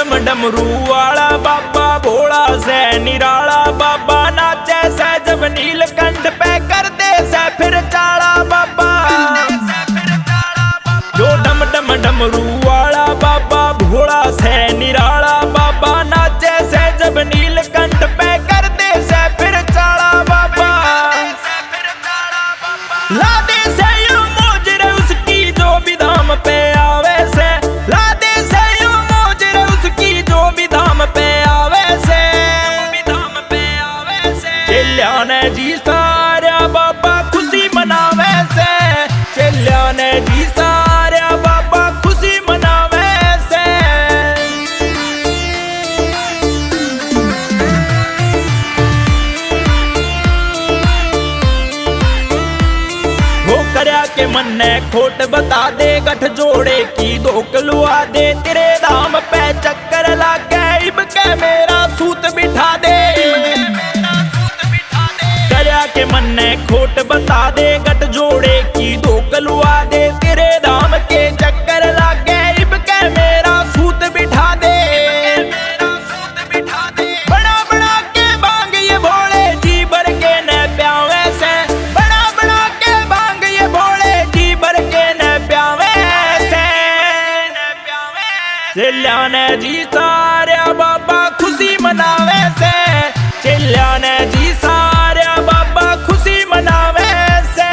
डम डमरू वाला बाबा भोला से निराला बाबा नाचे से जब नीलकंठ पे कर दे से फिर चाला बाबा। जो डम डम डमरू वाला बाबा भोला से निराला बाबा नाचे से जब नीलकंठ पे कर दे से फिर चाला बाबा। लादे से यू मोजरे उसकी जो भी धाम पे आवे से, लादे से यू मोजरे उसकी जो भी धाम पे आवे से, चेल्या ने जी सारा बाबा खुशी मनावे से, चेल्या ने जी सारा बाबा खुशी मनावे से। वो करया के मन ने खोट बता दे, गठ जोड़े की धोख लुआ दे, तेरे धाम पे चक्कर लागे इब के मेरा सूत बिठा दे। करया के मन ने खोट बता दे, गठ जोड़े की धोख लुआ दे, तेरे धाम के चक्कर लागे इब के मेरा सूत बिठा दे। बड़ा बड़ा के बांग ये भोले जी भर के न प्यावे से, बड़ा बड़ा के बांग ये भोले जी भर के न प्यावे से। चेल्या ने जी सारा बाबा खुशी मनावे से, चेल्या ने जी सारा बाबा खुशी मनावे से।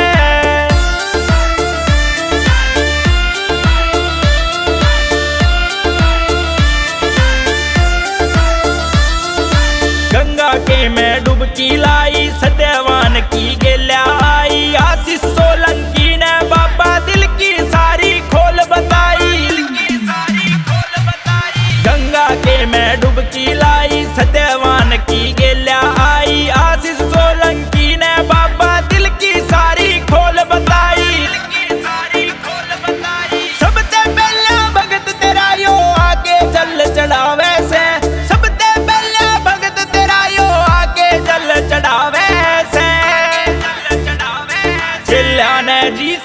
गंगा के में डुबकी लाई, सत्यवान की गेल्या आई, आशीष सोलंकी ने बाबा दिल की सारी खोल बताई। गंगा के में डुबकी लाई, सत्यवान की गेल्या आई, आशीष सोलंकी ने बाबा दिल की सारी खोल बताई। सबसे पहले भगत तेरा यो आगे जल चढ़ावे से, सबसे पहले भगत तेरा यो आगे जल चढ़ावे से। चेल्या ने जी